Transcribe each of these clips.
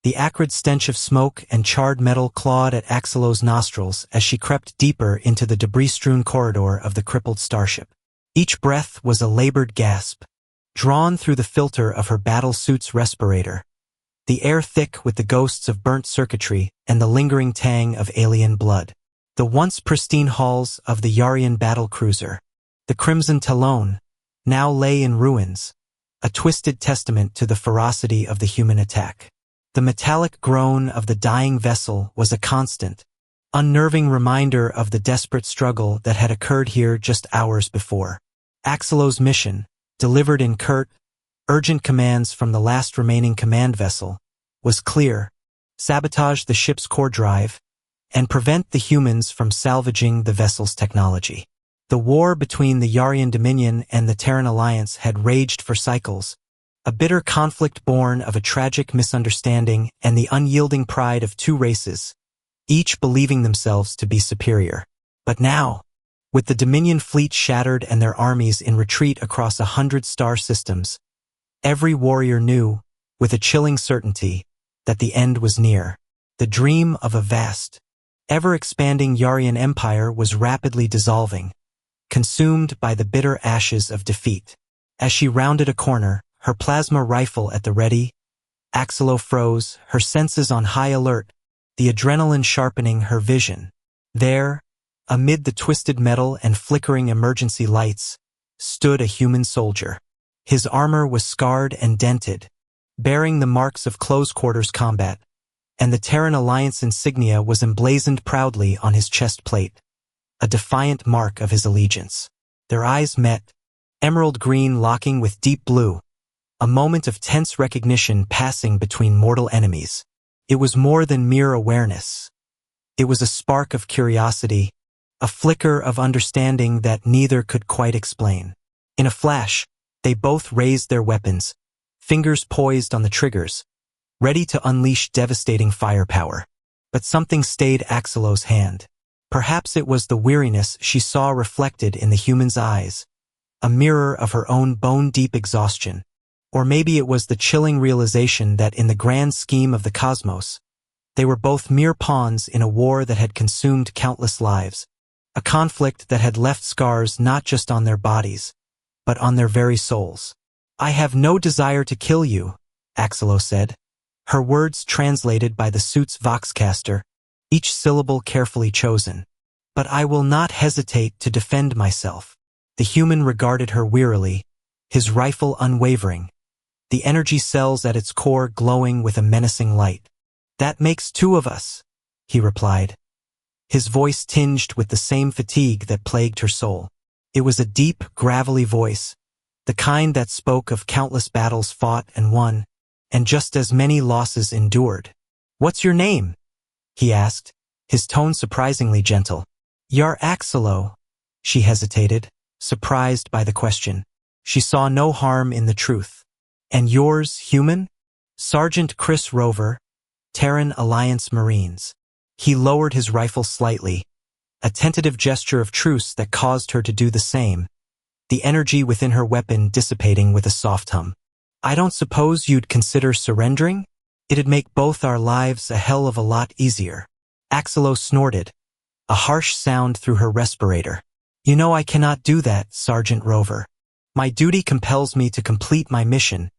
The acrid stench of smoke and charred metal clawed at Axelo's nostrils as she crept deeper into the debris-strewn corridor of the crippled starship. Each breath was a labored gasp, drawn through the filter of her battle suit's respirator, the air thick with the ghosts of burnt circuitry and the lingering tang of alien blood. The once pristine hulls of the Yarian battlecruiser, the Crimson Talon, now lay in ruins, a twisted testament to the ferocity of the human attack. The metallic groan of the dying vessel was a constant, unnerving reminder of the desperate struggle that had occurred here just hours before. Axelo's mission, delivered in curt, urgent commands from the last remaining command vessel, was clear: sabotage the ship's core drive and prevent the humans from salvaging the vessel's technology. The war between the Yarian Dominion and the Terran Alliance had raged for cycles, a bitter conflict born of a tragic misunderstanding and the unyielding pride of two races, each believing themselves to be superior. But now, with the Dominion fleet shattered and their armies in retreat across 100 star systems, every warrior knew, with a chilling certainty, that the end was near. The dream of a vast, ever-expanding Yarian empire was rapidly dissolving, consumed by the bitter ashes of defeat. As she rounded a corner, her plasma rifle at the ready, Axelo froze, her senses on high alert, the adrenaline sharpening her vision. There, amid the twisted metal and flickering emergency lights, stood a human soldier. His armor was scarred and dented, bearing the marks of close-quarters combat, and the Terran Alliance insignia was emblazoned proudly on his chest plate, a defiant mark of his allegiance. Their eyes met, emerald green locking with deep blue, a moment of tense recognition passing between mortal enemies. It was more than mere awareness. It was a spark of curiosity, a flicker of understanding that neither could quite explain. In a flash, they both raised their weapons, fingers poised on the triggers, ready to unleash devastating firepower. But something stayed Axelo's hand. Perhaps it was the weariness she saw reflected in the human's eyes, a mirror of her own bone-deep exhaustion. Or maybe it was the chilling realization that in the grand scheme of the cosmos, they were both mere pawns in a war that had consumed countless lives, a conflict that had left scars not just on their bodies, but on their very souls. "I have no desire to kill you," Axelo said, her words translated by the suit's voxcaster, each syllable carefully chosen. "But I will not hesitate to defend myself." The human regarded her wearily, his rifle unwavering, the energy cells at its core glowing with a menacing light. "That makes two of us," he replied, his voice tinged with the same fatigue that plagued her soul. It was a deep, gravelly voice, the kind that spoke of countless battles fought and won, and just as many losses endured. "What's your name?" he asked, his tone surprisingly gentle. "Yar Axelo." She hesitated, surprised by the question. She saw no harm in the truth. "And yours, human?" "Sergeant Chris Rover, Terran Alliance Marines." He lowered his rifle slightly, a tentative gesture of truce that caused her to do the same, the energy within her weapon dissipating with a soft hum. "I don't suppose you'd consider surrendering? It'd make both our lives a hell of a lot easier." Axelo snorted, a harsh sound through her respirator. "You know I cannot do that, Sergeant Rover. My duty compels me to complete my mission,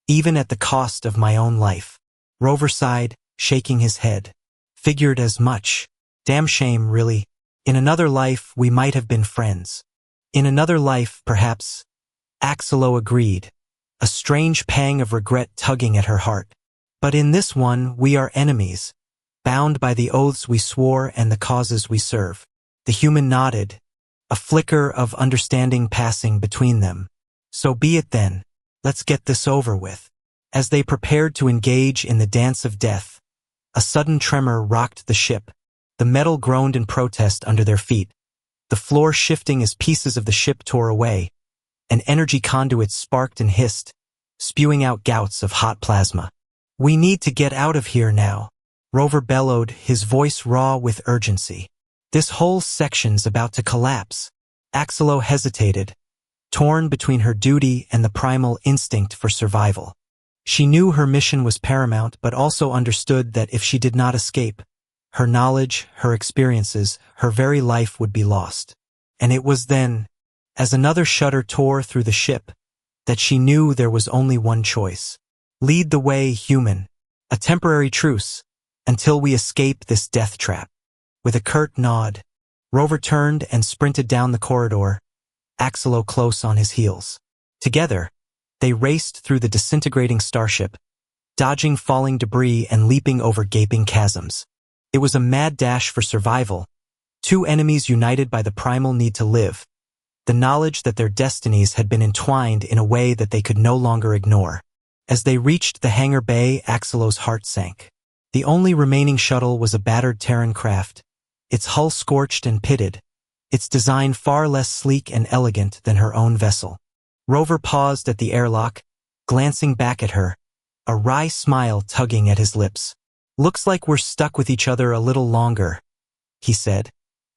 even at the cost of my own life." Rover sighed, shaking his head. "Figured as much. Damn shame, really. In another life, we might have been friends. In another life, perhaps." Axelo agreed, a strange pang of regret tugging at her heart. "But in this one, we are enemies, bound by the oaths we swore and the causes we serve." The human nodded, a flicker of understanding passing between them. "So be it then. Let's get this over with." As they prepared to engage in the dance of death, a sudden tremor rocked the ship. The metal groaned in protest under their feet, the floor shifting as pieces of the ship tore away, and energy conduits sparked and hissed, spewing out gouts of hot plasma. "We need to get out of here now," Rover bellowed, his voice raw with urgency. "This whole section's about to collapse." Axelo hesitated, torn between her duty and the primal instinct for survival. She knew her mission was paramount, but also understood that if she did not escape, her knowledge, her experiences, her very life would be lost. And it was then, as another shudder tore through the ship, that she knew there was only one choice. Lead the way, human. A temporary truce, until we escape this death trap. With a curt nod, Rover turned and sprinted down the corridor, Axelo close on his heels. Together, they raced through the disintegrating starship, dodging falling debris and leaping over gaping chasms. It was a mad dash for survival, two enemies united by the primal need to live, the knowledge that their destinies had been entwined in a way that they could no longer ignore. As they reached the hangar bay, Axelo's heart sank. The only remaining shuttle was a battered Terran craft, its hull scorched and pitted, its design far less sleek and elegant than her own vessel. Rover paused at the airlock, glancing back at her, a wry smile tugging at his lips. "Looks like we're stuck with each other a little longer," he said,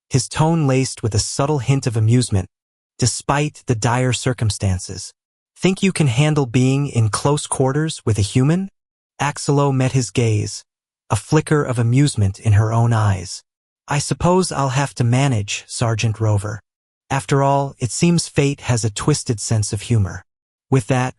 his tone laced with a subtle hint of amusement, despite the dire circumstances. "Think you can handle being in close quarters with a human?" Axelo met his gaze, a flicker of amusement in her own eyes. "I suppose I'll have to manage, Sergeant Rover. After all, it seems fate has a twisted sense of humor." With that,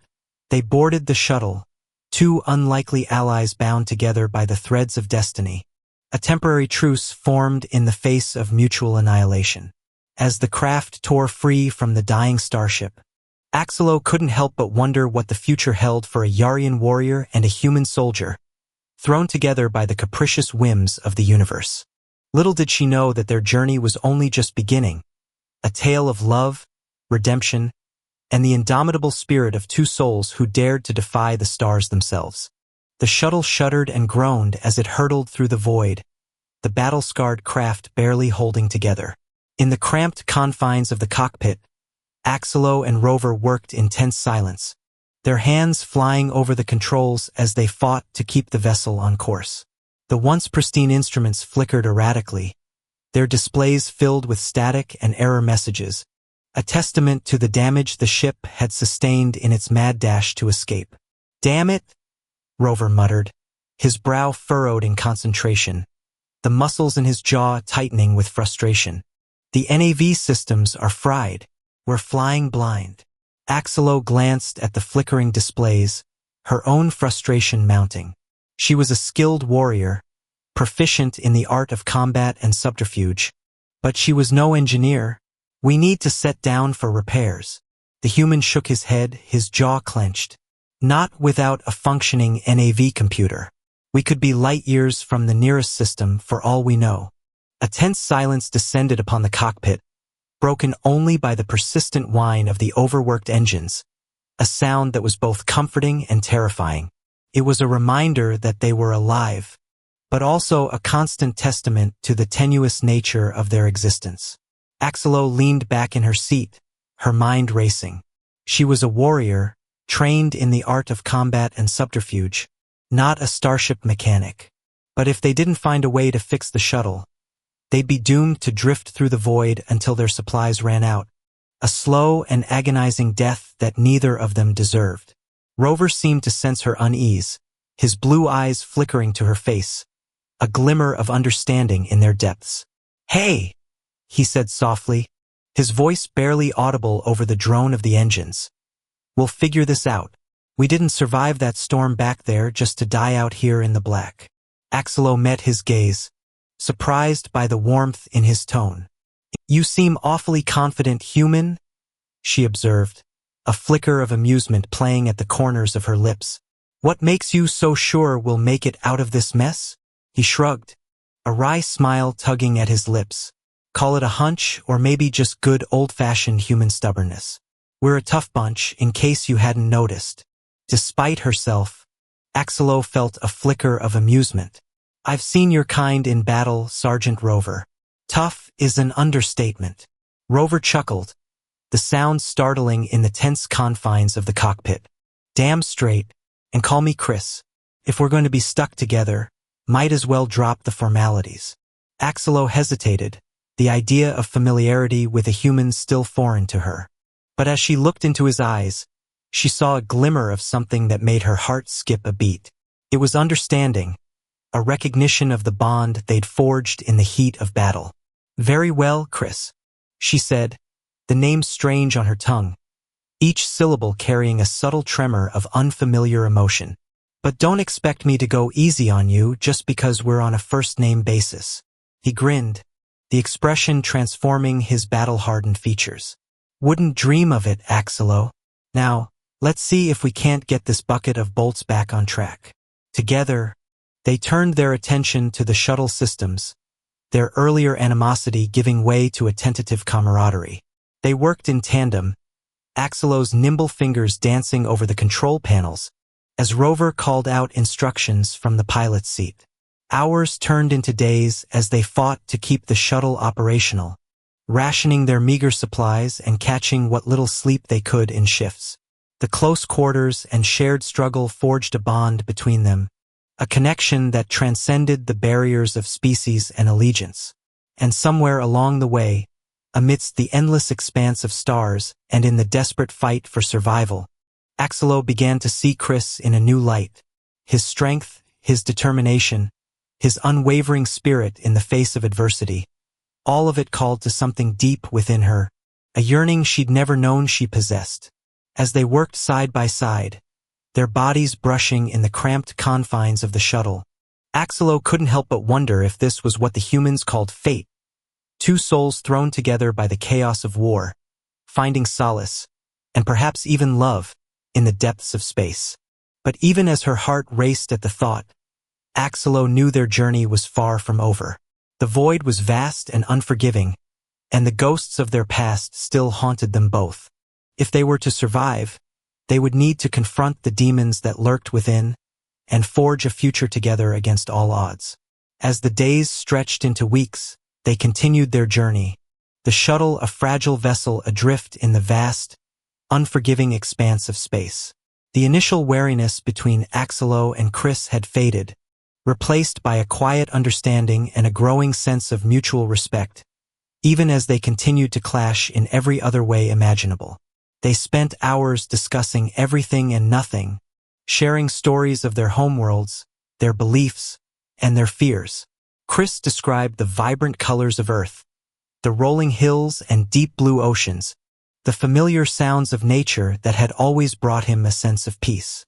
they boarded the shuttle, two unlikely allies bound together by the threads of destiny. A temporary truce formed in the face of mutual annihilation. As the craft tore free from the dying starship, Axelo couldn't help but wonder what the future held for a Yarian warrior and a human soldier, thrown together by the capricious whims of the universe. Little did she know that their journey was only just beginning, a tale of love, redemption, and the indomitable spirit of two souls who dared to defy the stars themselves. The shuttle shuddered and groaned as it hurtled through the void, the battle-scarred craft barely holding together. In the cramped confines of the cockpit, Axelo and Rover worked in tense silence, their hands flying over the controls as they fought to keep the vessel on course. The once pristine instruments flickered erratically, their displays filled with static and error messages, a testament to the damage the ship had sustained in its mad dash to escape. "Damn it," Rover muttered, his brow furrowed in concentration, the muscles in his jaw tightening with frustration. "The NAV systems are fried. We're flying blind." Axelo glanced at the flickering displays, her own frustration mounting. She was a skilled warrior, proficient in the art of combat and subterfuge, but she was no engineer. "We need to set down for repairs." The human shook his head, his jaw clenched. "Not without a functioning NAV computer. We could be light years from the nearest system for all we know." A tense silence descended upon the cockpit, broken only by the persistent whine of the overworked engines, a sound that was both comforting and terrifying. It was a reminder that they were alive, but also a constant testament to the tenuous nature of their existence. Axelo leaned back in her seat, her mind racing. She was a warrior, trained in the art of combat and subterfuge, not a starship mechanic. But if they didn't find a way to fix the shuttle, they'd be doomed to drift through the void until their supplies ran out, a slow and agonizing death that neither of them deserved. Rover seemed to sense her unease, his blue eyes flickering to her face, a glimmer of understanding in their depths. "Hey!" he said softly, his voice barely audible over the drone of the engines. "We'll figure this out. We didn't survive that storm back there just to die out here in the black." Axelo met his gaze, surprised by the warmth in his tone. "You seem awfully confident, human," she observed, a flicker of amusement playing at the corners of her lips. "What makes you so sure we'll make it out of this mess?" He shrugged, a wry smile tugging at his lips. "Call it a hunch or maybe just good old-fashioned human stubbornness. We're a tough bunch, in case you hadn't noticed." Despite herself, Axelo felt a flicker of amusement. "I've seen your kind in battle, Sergeant Rover. Tough is an understatement." Rover chuckled, the sound startling in the tense confines of the cockpit. "Damn straight, and call me Chris. If we're going to be stuck together, might as well drop the formalities." Axelo hesitated, the idea of familiarity with a human still foreign to her. But as she looked into his eyes, she saw a glimmer of something that made her heart skip a beat. It was understanding, a recognition of the bond they'd forged in the heat of battle. "Very well, Chris," she said, the name strange on her tongue, each syllable carrying a subtle tremor of unfamiliar emotion. "But don't expect me to go easy on you just because we're on a first-name basis." He grinned, the expression transforming his battle-hardened features. "Wouldn't dream of it, Axelo. Now, let's see if we can't get this bucket of bolts back on track." Together, they turned their attention to the shuttle systems, their earlier animosity giving way to a tentative camaraderie. They worked in tandem, Axelo's nimble fingers dancing over the control panels, as Rover called out instructions from the pilot's seat. Hours turned into days as they fought to keep the shuttle operational, rationing their meager supplies and catching what little sleep they could in shifts. The close quarters and shared struggle forged a bond between them, a connection that transcended the barriers of species and allegiance. And somewhere along the way, amidst the endless expanse of stars and in the desperate fight for survival, Axelo began to see Chris in a new light. His strength, his determination, his unwavering spirit in the face of adversity, all of it called to something deep within her, a yearning she'd never known she possessed. As they worked side by side, their bodies brushing in the cramped confines of the shuttle, Axelo couldn't help but wonder if this was what the humans called fate, two souls thrown together by the chaos of war, finding solace, and perhaps even love, in the depths of space. But even as her heart raced at the thought, Axelo knew their journey was far from over. The void was vast and unforgiving, and the ghosts of their past still haunted them both. If they were to survive, they would need to confront the demons that lurked within and forge a future together against all odds. As the days stretched into weeks, they continued their journey, the shuttle a fragile vessel adrift in the vast, unforgiving expanse of space. The initial wariness between Axelo and Chris had faded, replaced by a quiet understanding and a growing sense of mutual respect, even as they continued to clash in every other way imaginable. They spent hours discussing everything and nothing, sharing stories of their homeworlds, their beliefs, and their fears. Chris described the vibrant colors of Earth, the rolling hills and deep blue oceans, the familiar sounds of nature that had always brought him a sense of peace.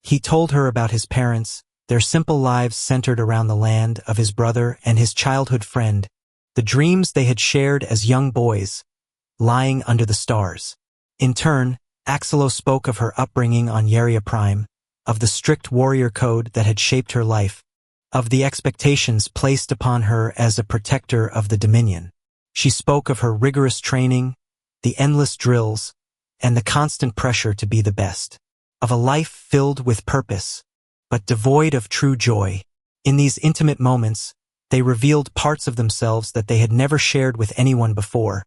He told her about his parents, their simple lives centered around the land of his brother and his childhood friend, the dreams they had shared as young boys, lying under the stars. In turn, Axelo spoke of her upbringing on Yeria Prime, of the strict warrior code that had shaped her life, of the expectations placed upon her as a protector of the Dominion. She spoke of her rigorous training, the endless drills, and the constant pressure to be the best, of a life filled with purpose, but devoid of true joy. In these intimate moments, they revealed parts of themselves that they had never shared with anyone before,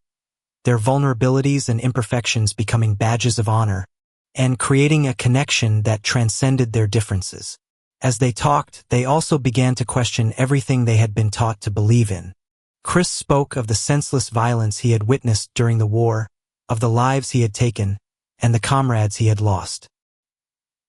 their vulnerabilities and imperfections becoming badges of honor, and creating a connection that transcended their differences. As they talked, they also began to question everything they had been taught to believe in. Chris spoke of the senseless violence he had witnessed during the war, of the lives he had taken, and the comrades he had lost.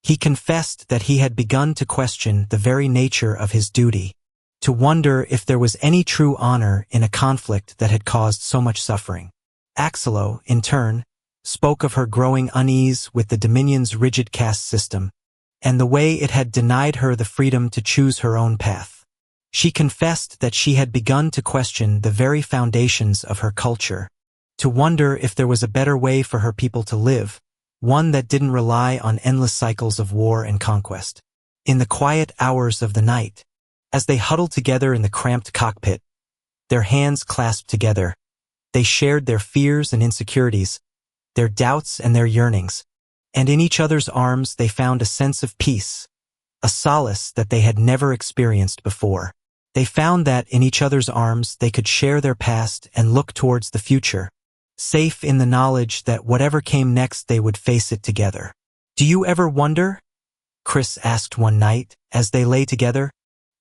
He confessed that he had begun to question the very nature of his duty, to wonder if there was any true honor in a conflict that had caused so much suffering. Axelo, in turn, spoke of her growing unease with the Dominion's rigid caste system, and the way it had denied her the freedom to choose her own path. She confessed that she had begun to question the very foundations of her culture, to wonder if there was a better way for her people to live, one that didn't rely on endless cycles of war and conquest. In the quiet hours of the night, as they huddled together in the cramped cockpit, their hands clasped together, they shared their fears and insecurities, their doubts and their yearnings, and in each other's arms they found a sense of peace, a solace that they had never experienced before. They found that in each other's arms they could share their past and look towards the future, safe in the knowledge that whatever came next they would face it together. "Do you ever wonder?" Chris asked one night as they lay together,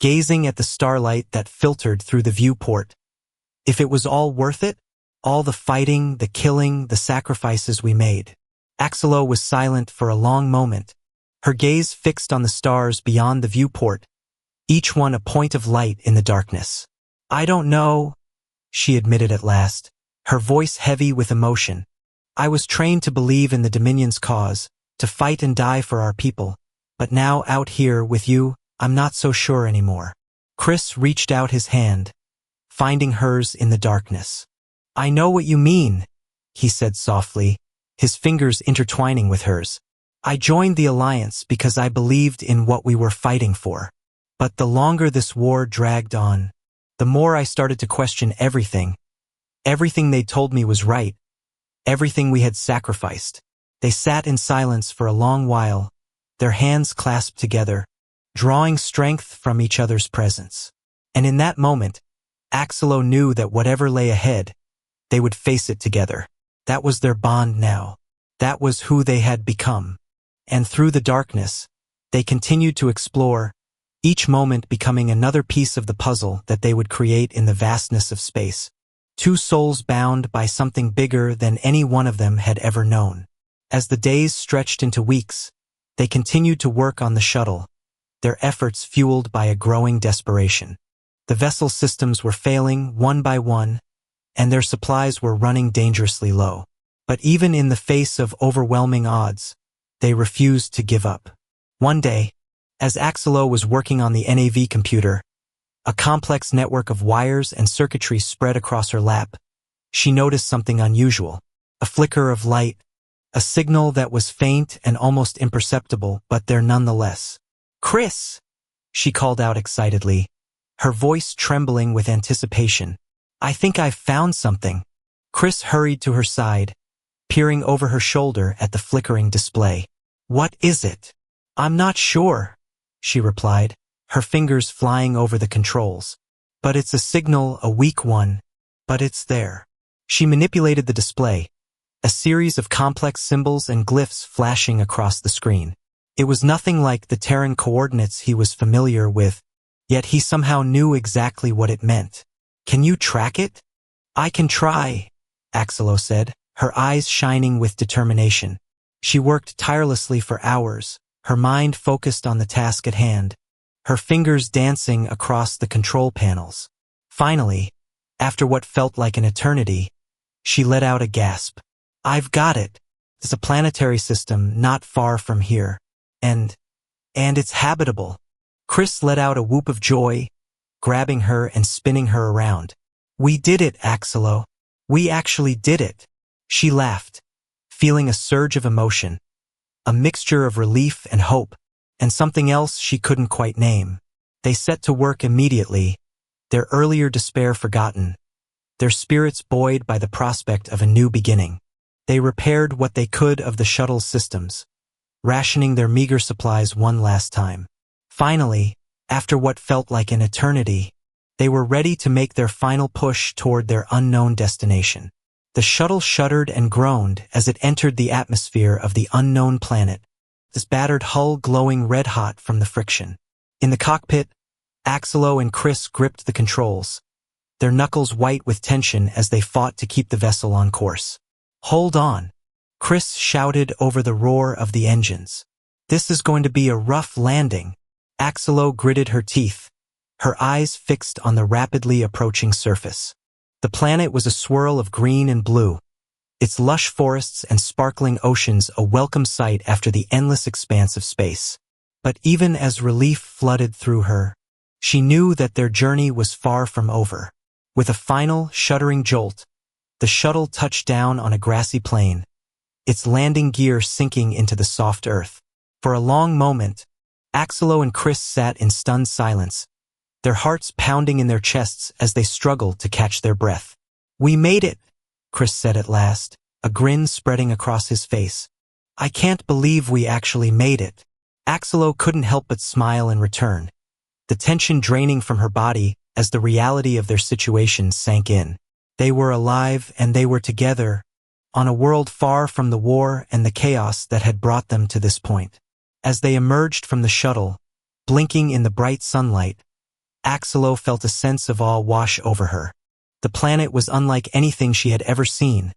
gazing at the starlight that filtered through the viewport. "If it was all worth it? All the fighting, the killing, the sacrifices we made?" Axelo was silent for a long moment, her gaze fixed on the stars beyond the viewport, each one a point of light in the darkness. I don't know, she admitted at last, her voice heavy with emotion. I was trained to believe in the Dominion's cause, to fight and die for our people, but now out here with you, I'm not so sure anymore. Chris reached out his hand, finding hers in the darkness. I know what you mean, he said softly, his fingers intertwining with hers. I joined the alliance because I believed in what we were fighting for. But the longer this war dragged on, the more I started to question everything. Everything they told me was right. Everything we had sacrificed. They sat in silence for a long while, their hands clasped together, drawing strength from each other's presence. And in that moment, Axelo knew that whatever lay ahead, they would face it together. That was their bond now. That was who they had become. And through the darkness, they continued to explore, each moment becoming another piece of the puzzle that they would create in the vastness of space. Two souls bound by something bigger than any one of them had ever known. As the days stretched into weeks, they continued to work on the shuttle, their efforts fueled by a growing desperation. The vessel systems were failing one by one, and their supplies were running dangerously low. But even in the face of overwhelming odds, they refused to give up. One day, as Axelo was working on the NAV computer, a complex network of wires and circuitry spread across her lap, she noticed something unusual. A flicker of light, a signal that was faint and almost imperceptible, but there nonetheless. Chris! She called out excitedly, her voice trembling with anticipation. I think I've found something. Chris hurried to her side, peering over her shoulder at the flickering display. What is it? I'm not sure, she replied, her fingers flying over the controls. But it's a signal, a weak one, but it's there. She manipulated the display, a series of complex symbols and glyphs flashing across the screen. It was nothing like the Terran coordinates he was familiar with, yet he somehow knew exactly what it meant. Can you track it? I can try, Axelo said, her eyes shining with determination. She worked tirelessly for hours, her mind focused on the task at hand, her fingers dancing across the control panels. Finally, after what felt like an eternity, she let out a gasp. I've got it. It's a planetary system not far from here. And it's habitable. Chris let out a whoop of joy, grabbing her and spinning her around. We did it, Axelo. We actually did it. She laughed, feeling a surge of emotion, a mixture of relief and hope, and something else she couldn't quite name. They set to work immediately, their earlier despair forgotten, their spirits buoyed by the prospect of a new beginning. They repaired what they could of the shuttle's systems, rationing their meager supplies one last time. Finally, after what felt like an eternity, they were ready to make their final push toward their unknown destination. The shuttle shuddered and groaned as it entered the atmosphere of the unknown planet, its battered hull glowing red-hot from the friction. In the cockpit, Axelo and Chris gripped the controls, their knuckles white with tension as they fought to keep the vessel on course. Hold on, Chris shouted over the roar of the engines. This is going to be a rough landing. Axelo gritted her teeth, her eyes fixed on the rapidly approaching surface. The planet was a swirl of green and blue, its lush forests and sparkling oceans a welcome sight after the endless expanse of space. But even as relief flooded through her, she knew that their journey was far from over. With a final, shuddering jolt, the shuttle touched down on a grassy plain, its landing gear sinking into the soft earth. For a long moment, Axelo and Chris sat in stunned silence, their hearts pounding in their chests as they struggled to catch their breath. We made it, Chris said at last, a grin spreading across his face. I can't believe we actually made it. Axelo couldn't help but smile in return, the tension draining from her body as the reality of their situation sank in. They were alive and they were together, on a world far from the war and the chaos that had brought them to this point. As they emerged from the shuttle, blinking in the bright sunlight, Axelo felt a sense of awe wash over her. The planet was unlike anything she had ever seen,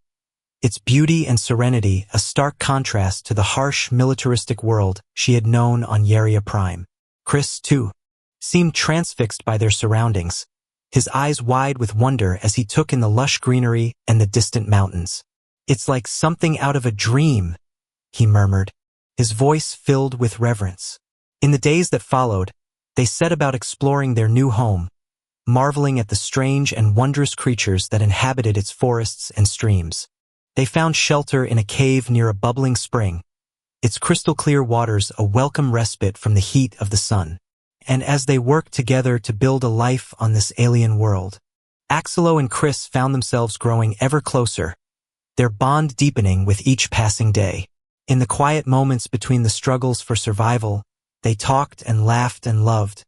its beauty and serenity a stark contrast to the harsh, militaristic world she had known on Yaria Prime. Chris, too, seemed transfixed by their surroundings, his eyes wide with wonder as he took in the lush greenery and the distant mountains. "It's like something out of a dream," he murmured, his voice filled with reverence. In the days that followed, they set about exploring their new home, marveling at the strange and wondrous creatures that inhabited its forests and streams. They found shelter in a cave near a bubbling spring, its crystal-clear waters a welcome respite from the heat of the sun. And as they worked together to build a life on this alien world, Axelo and Chris found themselves growing ever closer, their bond deepening with each passing day. In the quiet moments between the struggles for survival, they talked and laughed and loved,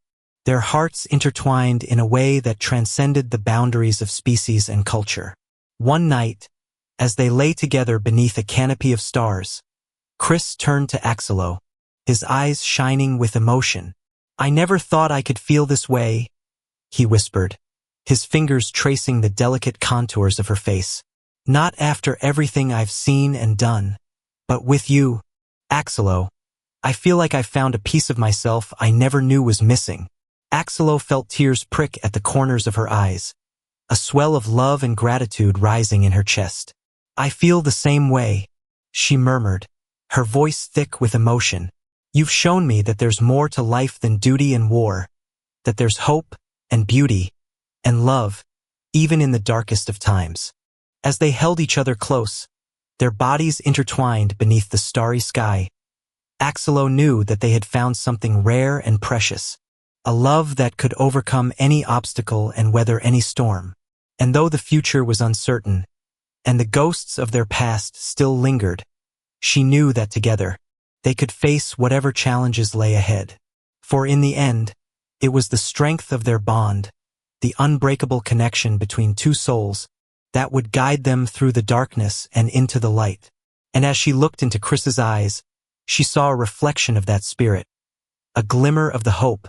their hearts intertwined in a way that transcended the boundaries of species and culture. One night, as they lay together beneath a canopy of stars, Chris turned to Axelo, his eyes shining with emotion. "I never thought I could feel this way," he whispered, his fingers tracing the delicate contours of her face. "Not after everything I've seen and done. But with you, Axelo, I feel like I've found a piece of myself I never knew was missing." Axelo felt tears prick at the corners of her eyes, a swell of love and gratitude rising in her chest. "I feel the same way," she murmured, her voice thick with emotion. "You've shown me that there's more to life than duty and war, that there's hope and beauty and love, even in the darkest of times." As they held each other close, their bodies intertwined beneath the starry sky, Axelo knew that they had found something rare and precious, a love that could overcome any obstacle and weather any storm. And though the future was uncertain, and the ghosts of their past still lingered, she knew that together, they could face whatever challenges lay ahead. For in the end, it was the strength of their bond, the unbreakable connection between two souls, that would guide them through the darkness and into the light. And as she looked into Chris's eyes, she saw a reflection of that spirit, a glimmer of the hope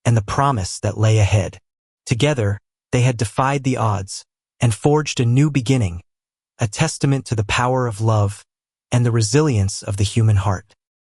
and the promise that lay ahead. Together, they had defied the odds and forged a new beginning, a testament to the power of love and the resilience of the human heart.